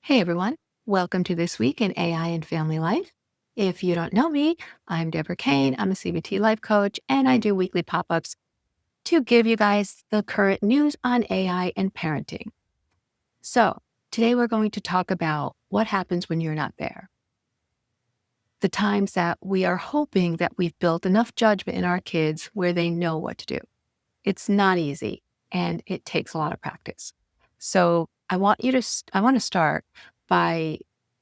Hey everyone, welcome to This Week in AI and Family Life. If you don't know me, I'm Deborah Kane. I'm a CBT life coach, and I do weekly pop ups to give you guys the current news on AI and parenting. So, today we're going to talk about what happens when you're not there. The times that we are hoping that we've built enough judgment in our kids where they know what to do. It's not easy, and it takes a lot of practice. So I want to start by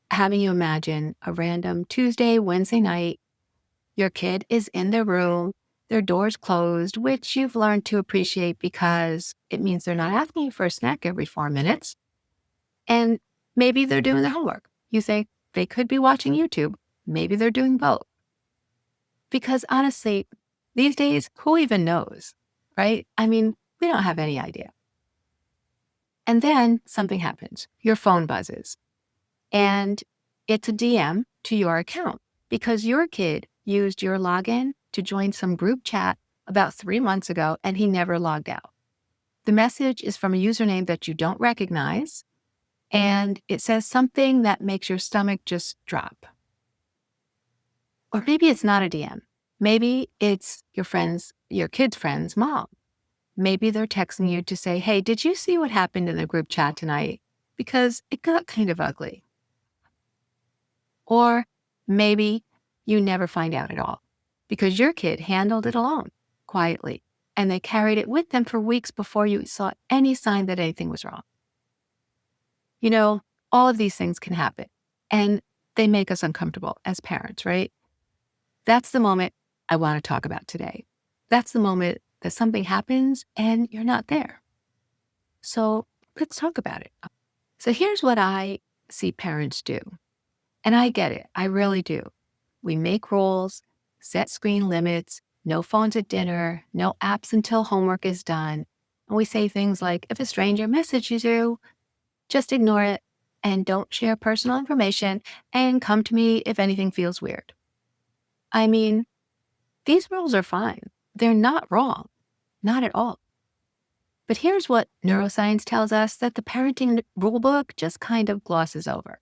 having you imagine a random Tuesday, Wednesday night. Your kid is in their room, their door's closed, which you've learned to appreciate because it means they're not asking you for a snack every 4 minutes. And maybe they're doing their homework. You think they could be watching YouTube. Maybe they're doing both. Because honestly, these days, who even knows, right? I mean, we don't have any idea. And then something happens. Your phone buzzes and it's a DM to your account because your kid used your login to join some group chat about 3 months ago and he never logged out. The message is from a username that you don't recognize and it says something that makes your stomach just drop. Or maybe it's not a DM. Maybe it's your kid's friend's mom. Maybe they're texting you to say, hey, did you see what happened in the group chat tonight? Because it got kind of ugly. Or maybe you never find out at all because your kid handled it alone, quietly, and they carried it with them for weeks before you saw any sign that anything was wrong. You know, all of these things can happen and they make us uncomfortable as parents, right? That's the moment I want to talk about today. That's the moment that something happens and you're not there. So let's talk about it. So here's what I see parents do. And I get it. I really do. We make rules, set screen limits, no phones at dinner, no apps until homework is done. And we say things like, if a stranger messages you, just ignore it and don't share personal information and come to me if anything feels weird. I mean, these rules are fine. They're not wrong. Not at all. But here's what neuroscience tells us that the parenting rulebook just kind of glosses over.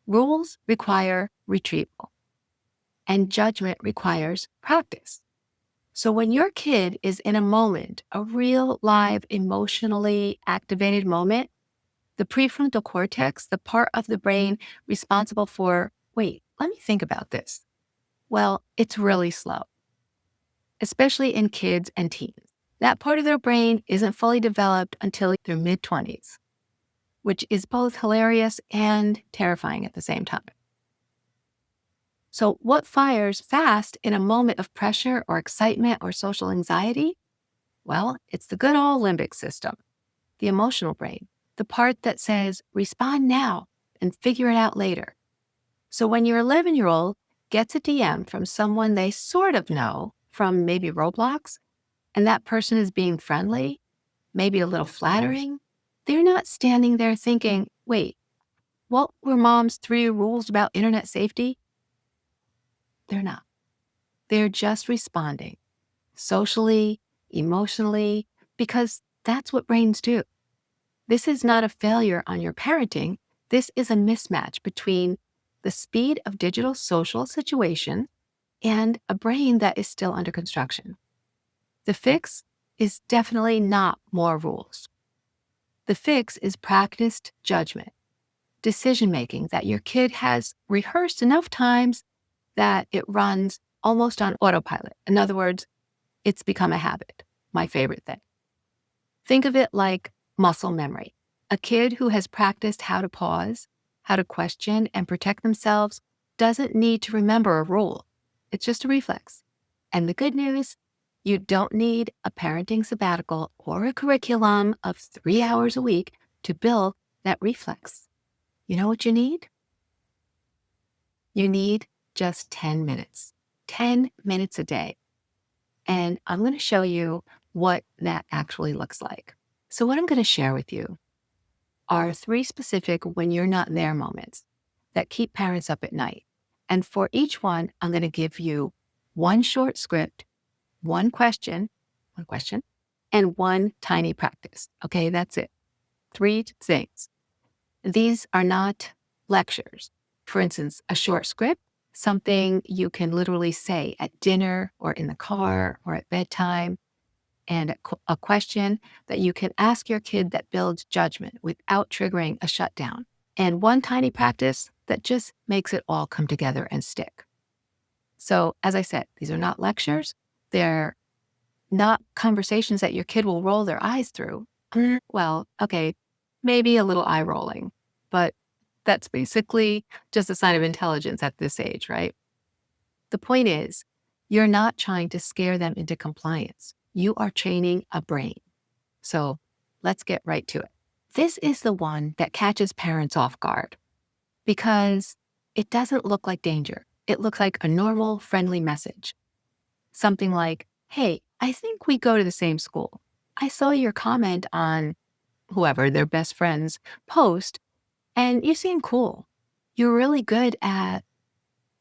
Rules require retrieval, and judgment requires practice. So when your kid is in a moment, a real, live, emotionally activated moment, the prefrontal cortex, the part of the brain responsible for, wait, let me think about this. Well, it's really slow, especially in kids and teens. That part of their brain isn't fully developed until their mid-20s, which is both hilarious and terrifying at the same time. So what fires fast in a moment of pressure or excitement or social anxiety? Well, it's the good old limbic system, the emotional brain, the part that says, respond now and figure it out later. So when your 11-year-old gets a DM from someone they sort of know from maybe Roblox, and that person is being friendly, maybe a little flattering, they're not standing there thinking, wait, what were mom's 3 rules about internet safety? They're not. They're just responding socially, emotionally, because that's what brains do. This is not a failure on your parenting. This is a mismatch between the speed of digital social situation and a brain that is still under construction. The fix is definitely not more rules. The fix is practiced judgment, decision-making that your kid has rehearsed enough times that it runs almost on autopilot. In other words, it's become a habit, my favorite thing. Think of it like muscle memory. A kid who has practiced how to pause, how to question, and protect themselves doesn't need to remember a rule. It's just a reflex. And the good news, you don't need a parenting sabbatical or a curriculum of 3 hours a week to build that reflex. You know what you need? You need just 10 minutes. 10 minutes a day. And I'm going to show you what that actually looks like. So what I'm going to share with you are 3 specific when you're not there moments that keep parents up at night. And for each one, I'm going to give you one short script, one question, and one tiny practice. Okay, that's it. 3 things. These are not lectures. For instance, a short script, something you can literally say at dinner or in the car or at bedtime, and a question that you can ask your kid that builds judgment without triggering a shutdown. And one tiny practice that just makes it all come together and stick. So, as I said, these are not lectures. They're not conversations that your kid will roll their eyes through. Well, okay, maybe a little eye rolling, but that's basically just a sign of intelligence at this age, right? The point is, you're not trying to scare them into compliance. You are training a brain. So let's get right to it. This is the one that catches parents off guard because it doesn't look like danger. It looks like a normal, friendly message. Something like, hey, I think we go to the same school. I saw your comment on whoever, their best friend's post, and you seem cool. You're really good at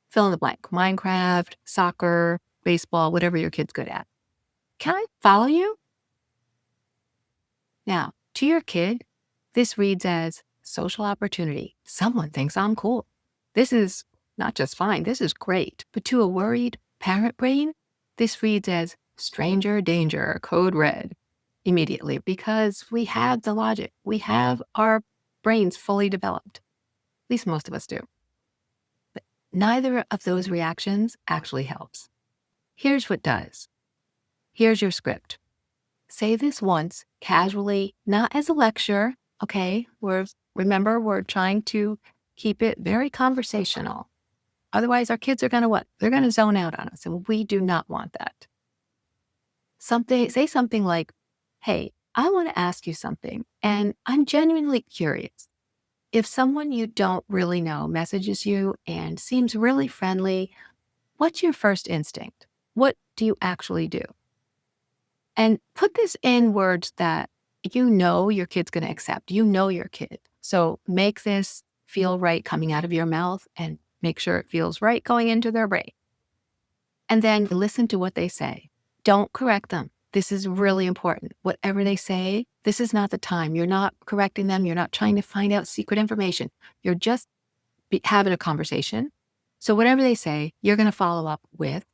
fill in the blank, Minecraft, soccer, baseball, whatever your kid's good at. Can I follow you? Now, to your kid, this reads as social opportunity. Someone thinks I'm cool. This is not just fine, this is great. But to a worried parent brain, this reads as stranger danger, code red, immediately, because we have the logic. We have our brains fully developed. At least most of us do. But neither of those reactions actually helps. Here's what does. Here's your script. Say this once, casually, not as a lecture, okay? Remember, we're trying to keep it very conversational. Otherwise, our kids are going to what? They're going to zone out on us, and we do not want that. Say something like, hey, I want to ask you something, and I'm genuinely curious. If someone you don't really know messages you and seems really friendly, what's your first instinct? What do you actually do? And put this in words that you know your kid's going to accept. You know your kid. So make this feel right coming out of your mouth and make sure it feels right going into their brain. And then listen to what they say. Don't correct them. This is really important. Whatever they say, this is not the time. You're not correcting them. You're not trying to find out secret information. You're just having a conversation. So whatever they say, you're going to follow up with,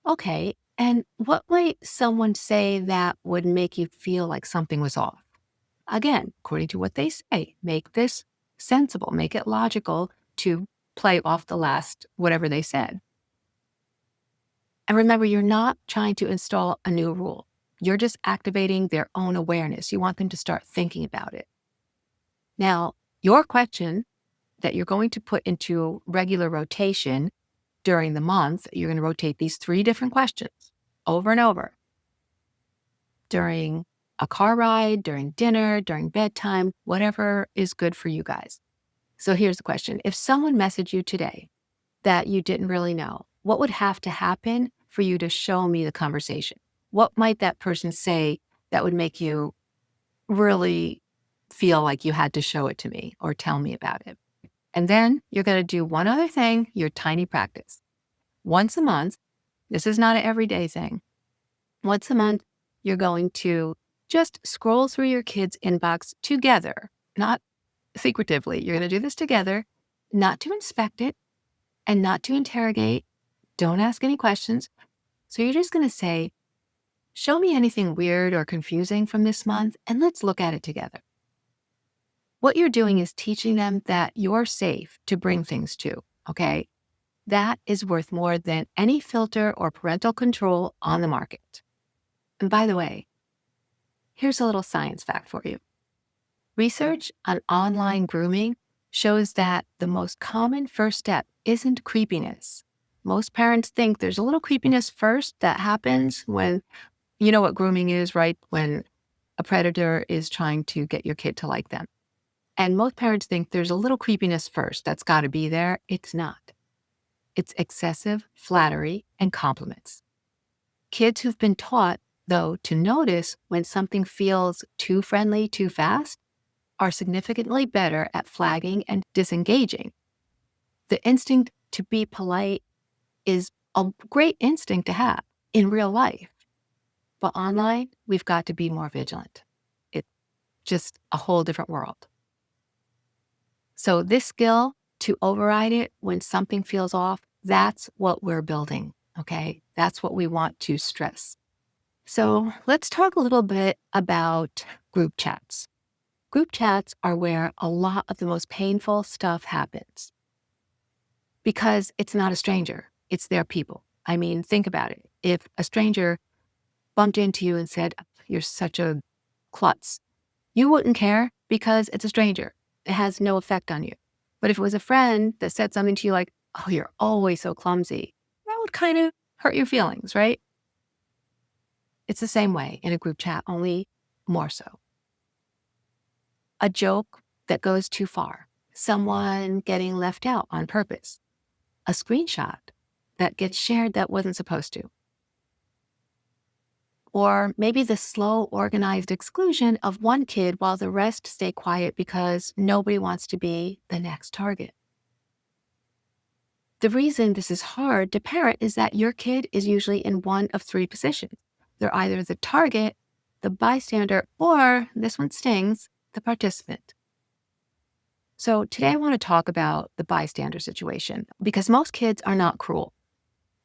okay, and what might someone say that would make you feel like something was off? Again, according to what they say, make this sensible, make it logical to play off the last whatever they said. And remember, you're not trying to install a new rule. You're just activating their own awareness. You want them to start thinking about it. Now, your question that you're going to put into regular rotation during the month, you're going to rotate these 3 different questions over and over during a car ride, during dinner, during bedtime, whatever is good for you guys. So here's the question. If someone messaged you today that you didn't really know, what would have to happen for you to show me the conversation? What might that person say that would make you really feel like you had to show it to me or tell me about it? And then you're going to do one other thing, your tiny practice. Once a month, this is not an everyday thing. Once a month, you're going to just scroll through your kid's inbox together, not secretively. You're going to do this together, not to inspect it and not to interrogate. Don't ask any questions. So you're just going to say, show me anything weird or confusing from this month, and let's look at it together. What you're doing is teaching them that you're safe to bring things to, okay? That is worth more than any filter or parental control on the market. And by the way, here's a little science fact for you. Research on online grooming shows that the most common first step isn't creepiness. Most parents think there's a little creepiness first that happens when, you know what grooming is, right? When a predator is trying to get your kid to like them. And most parents think there's a little creepiness first. That's got to be there. It's not. It's excessive flattery and compliments. Kids who've been taught, though, to notice when something feels too friendly too fast are significantly better at flagging and disengaging. The instinct to be polite is a great instinct to have in real life. But online, we've got to be more vigilant. It's just a whole different world. So this skill to override it when something feels off, that's what we're building, okay? That's what we want to stress. So let's talk a little bit about group chats. Group chats are where a lot of the most painful stuff happens because it's not a stranger, it's their people. I mean, think about it. If a stranger bumped into you and said, "You're such a klutz," you wouldn't care because it's a stranger. It has no effect on you. But if it was a friend that said something to you like, "Oh, you're always so clumsy," that would kind of hurt your feelings, right? It's the same way in a group chat, only more so. A joke that goes too far, someone getting left out on purpose, a screenshot that gets shared that wasn't supposed to, or maybe the slow, organized exclusion of one kid while the rest stay quiet because nobody wants to be the next target. The reason this is hard to parent is that your kid is usually in one of three positions. They're either the target, the bystander, or, this one stings, the participant. So today I want to talk about the bystander situation because most kids are not cruel,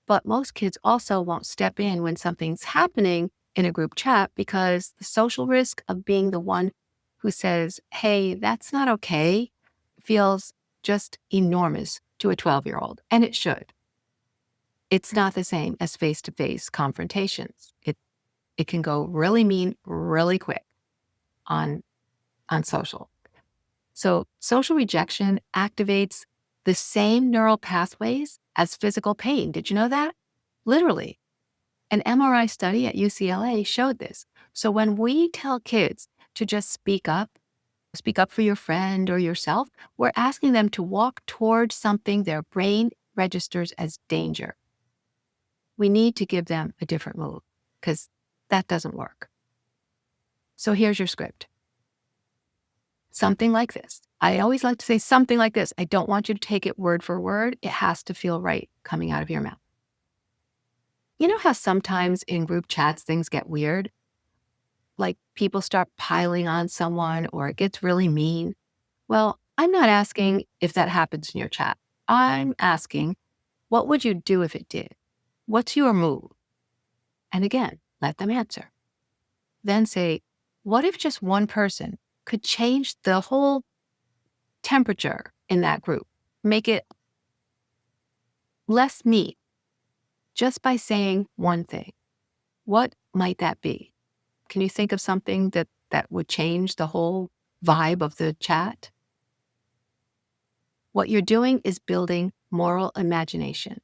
but most kids also won't step in when something's happening in a group chat because the social risk of being the one who says, "Hey, that's not okay," feels just enormous to a 12-year-old, and it should. It's not the same as face-to-face confrontations. It can go really mean really quick on social. So social rejection activates the same neural pathways as physical pain. Did you know that? Literally. An MRI study at UCLA showed this. So when we tell kids to just speak up for your friend or yourself, we're asking them to walk towards something their brain registers as danger. We need to give them a different move because that doesn't work. So here's your script. Something like this. I always like to say something like this. I don't want you to take it word for word. It has to feel right coming out of your mouth. You know how sometimes in group chats things get weird? Like people start piling on someone or it gets really mean? Well, I'm not asking if that happens in your chat. I'm asking, what would you do if it did? What's your move? And again, let them answer. Then say, what if just one person could change the whole temperature in that group? Make it less mean just by saying one thing. What might that be? Can you think of something that would change the whole vibe of the chat? What you're doing is building moral imagination,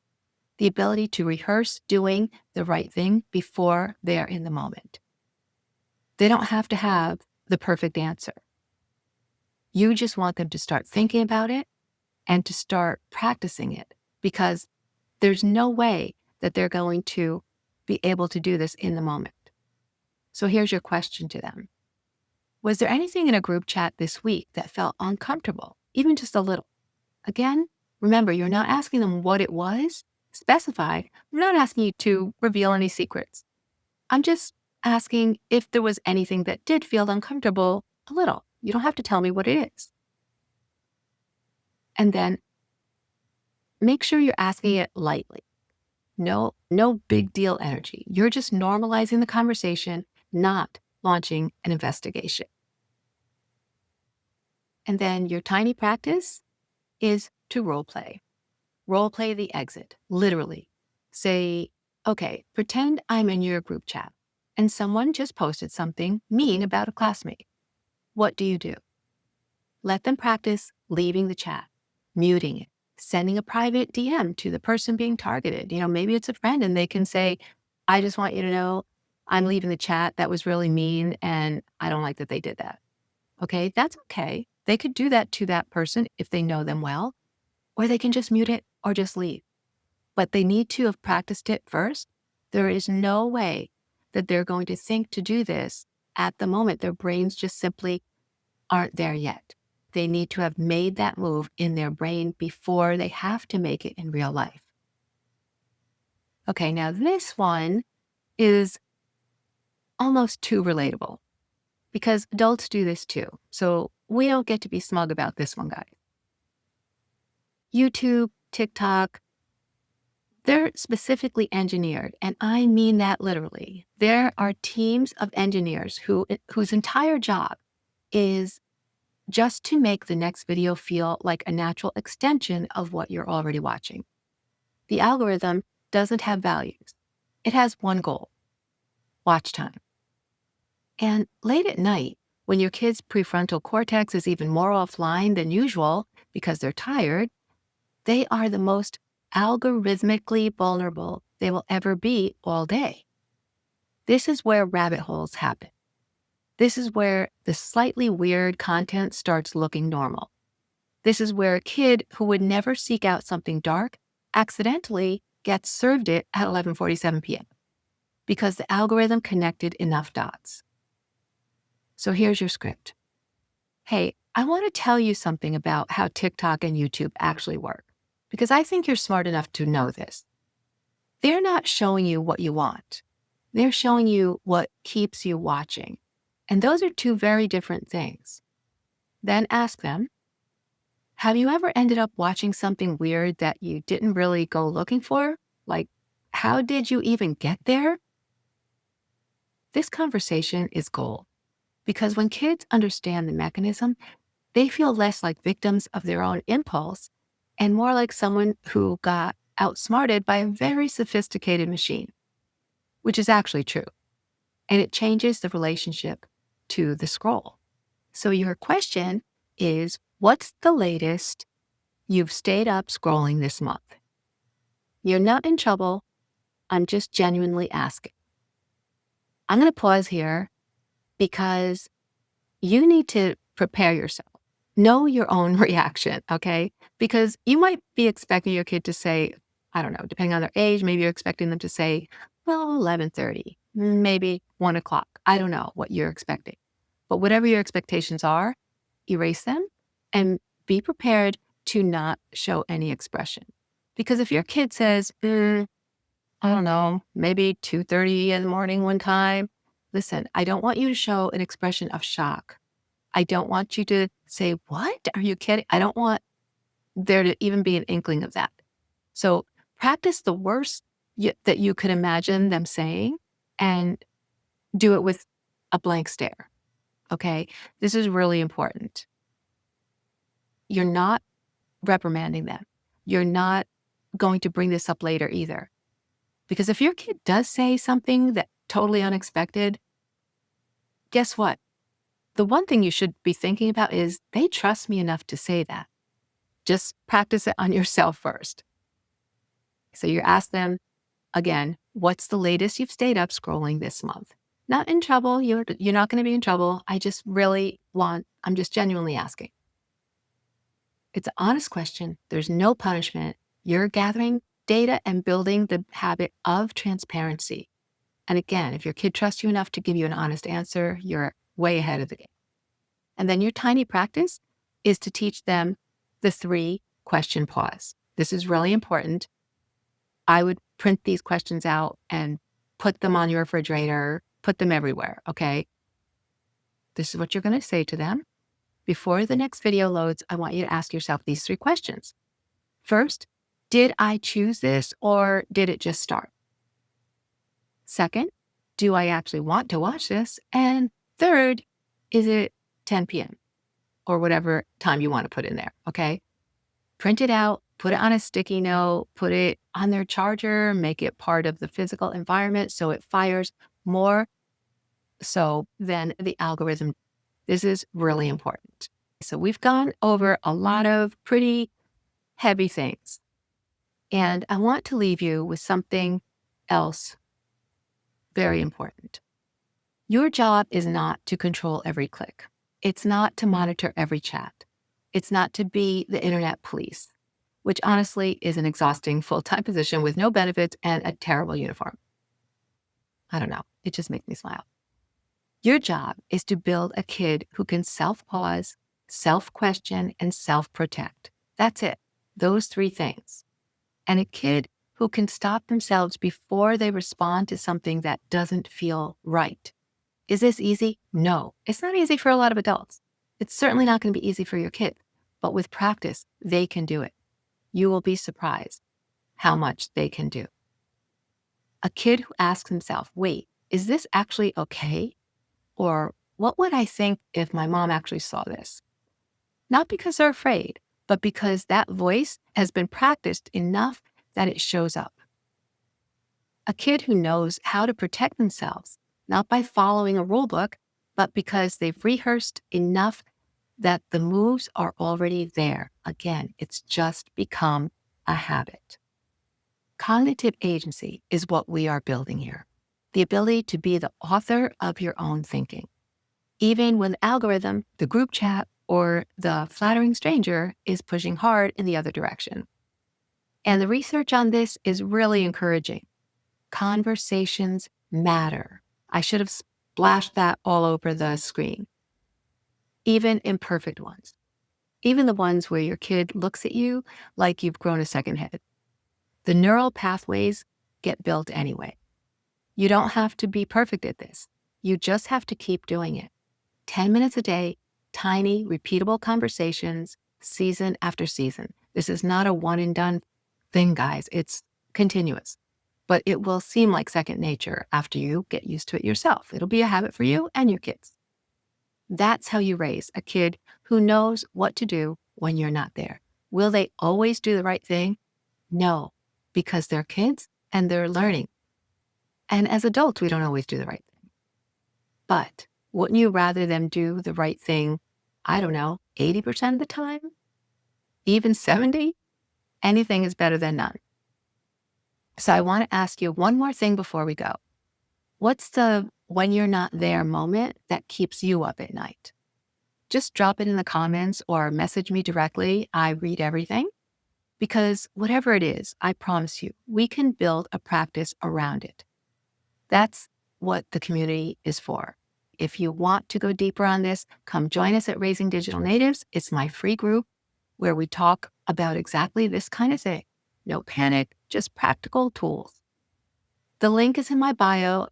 the ability to rehearse doing the right thing before they're in the moment. They don't have to have the perfect answer. You just want them to start thinking about it and to start practicing it because there's no way that they're going to be able to do this in the moment. So here's your question to them. Was there anything in a group chat this week that felt uncomfortable, even just a little? Again, remember, you're not asking them what it was. Specify. I'm not asking you to reveal any secrets. I'm just asking if there was anything that did feel uncomfortable a little. You don't have to tell me what it is. And then make sure you're asking it lightly. No big deal energy. You're just normalizing the conversation, not launching an investigation. And then your tiny practice is to role play. Role play the exit, literally. Say, okay, pretend I'm in your group chat and someone just posted something mean about a classmate. What do you do? Let them practice leaving the chat, muting it, sending a private DM to the person being targeted. Maybe it's a friend and they can say, I just want you to know I'm leaving the chat. That was really mean and I don't like that they did that. Okay, that's okay. They could do that to that person if they know them well, or they can just mute it or just leave. But they need to have practiced it first. There is no way that they're going to think to do this at the moment. Their brains just simply aren't there yet. They need to have made that move in their brain before they have to make it in real life. Okay, now this one is almost too relatable because adults do this too. So we don't get to be smug about this one, guys. YouTube, TikTok, they're specifically engineered, and I mean that literally. There are teams of engineers whose entire job is just to make the next video feel like a natural extension of what you're already watching. The algorithm doesn't have values. It has one goal: watch time. And late at night, when your kid's prefrontal cortex is even more offline than usual because they're tired, they are the most algorithmically vulnerable they will ever be all day. This is where rabbit holes happen. This is where the slightly weird content starts looking normal. This is where a kid who would never seek out something dark accidentally gets served it at 11:47 p.m. because the algorithm connected enough dots. So here's your script. Hey, I want to tell you something about how TikTok and YouTube actually work, because I think you're smart enough to know this. They're not showing you what you want. They're showing you what keeps you watching. And those are two very different things. Then ask them, have you ever ended up watching something weird that you didn't really go looking for? Like, how did you even get there? This conversation is gold, because when kids understand the mechanism, they feel less like victims of their own impulse and more like someone who got outsmarted by a very sophisticated machine, which is actually true. And it changes the relationship to the scroll. So your question is, what's the latest you've stayed up scrolling this month? You're not in trouble. I'm just genuinely asking. I'm going to pause here because you need to prepare yourself. Know your own reaction, okay? Because you might be expecting your kid to say, I don't know, depending on their age, maybe you're expecting them to say, well, 11:30, maybe 1 o'clock. I don't know what you're expecting. But whatever your expectations are, erase them and be prepared to not show any expression. Because if your kid says, I don't know, maybe 2:30 in the morning one time, listen, I don't want you to show an expression of shock. I don't want you to say, what? Are you kidding? I don't want there to even be an inkling of that. So practice the worst that you could imagine them saying and do it with a blank stare. Okay? This is really important. You're not reprimanding them. You're not going to bring this up later either. Because if your kid does say something that totally unexpected, guess what? The one thing you should be thinking about is they trust me enough to say that. Just practice it on yourself first. So you ask them, again, what's the latest you've stayed up scrolling this month? Not in trouble. You're not going to be in trouble. I'm just genuinely asking. It's an honest question. There's no punishment. You're gathering data and building the habit of transparency. And again, if your kid trusts you enough to give you an honest answer, you're way ahead of the game. And then your tiny practice is to teach them the 3-question pause. This is really important. I would print these questions out and put them on your refrigerator, put them everywhere, okay? This is what you're going to say to them. Before the next video loads, I want you to ask yourself these 3 questions. First, did I choose this or did it just start? Second, do I actually want to watch this? And third, is it 10 p.m. or whatever time you want to put in there, okay? Print it out, put it on a sticky note, put it on their charger, make it part of the physical environment so it fires more so than the algorithm. This is really important. So we've gone over a lot of pretty heavy things. And I want to leave you with something else very important. Your job is not to control every click. It's not to monitor every chat. It's not to be the internet police, which honestly is an exhausting full-time position with no benefits and a terrible uniform. I don't know. It just makes me smile. Your job is to build a kid who can self-pause, self-question, and self-protect. That's it. Those 3 things. And a kid who can stop themselves before they respond to something that doesn't feel right. Is this easy? No, it's not easy for a lot of adults. It's certainly not going to be easy for your kid, but with practice, they can do it. You will be surprised how much they can do. A kid who asks himself, wait, is this actually okay? Or what would I think if my mom actually saw this? Not because they're afraid, but because that voice has been practiced enough that it shows up. A kid who knows how to protect themselves, not by following a rule book, but because they've rehearsed enough that the moves are already there. Again, it's just become a habit. Cognitive agency is what we are building here. The ability to be the author of your own thinking. Even when the algorithm, the group chat, or the flattering stranger is pushing hard in the other direction. And the research on this is really encouraging. Conversations matter. I should have splashed that all over the screen. Even imperfect ones. Even the ones where your kid looks at you like you've grown a second head. The neural pathways get built anyway. You don't have to be perfect at this. You just have to keep doing it. 10 minutes a day, tiny, repeatable conversations, season after season. This is not a one and done thing, guys. It's continuous. But it will seem like second nature after you get used to it yourself. It'll be a habit for you and your kids. That's how you raise a kid who knows what to do when you're not there. Will they always do the right thing? No, because they're kids and they're learning. And as adults, we don't always do the right thing. But wouldn't you rather them do the right thing, I don't know, 80% of the time? Even 70? Anything is better than none. So I want to ask you one more thing before we go. What's the when you're not there moment that keeps you up at night? Just drop it in the comments or message me directly. I read everything. Because whatever it is, I promise you, we can build a practice around it. That's what the community is for. If you want to go deeper on this, come join us at Raising Digital Natives. It's my free group where we talk about exactly this kind of thing. No panic, just practical tools. The link is in my bio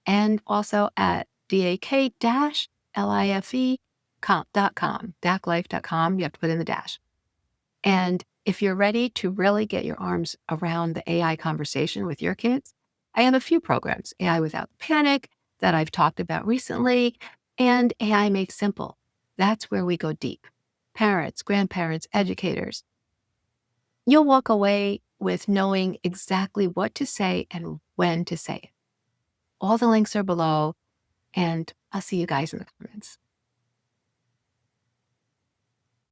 and also at dak-life.com, daklife.com. You have to put in the dash. And if you're ready to really get your arms around the AI conversation with your kids, I have a few programs, AI Without Panic that I've talked about recently, and AI Made Simple. That's where we go deep. Parents, grandparents, educators. You'll walk away with knowing exactly what to say and when to say it. All the links are below, and I'll see you guys in the comments.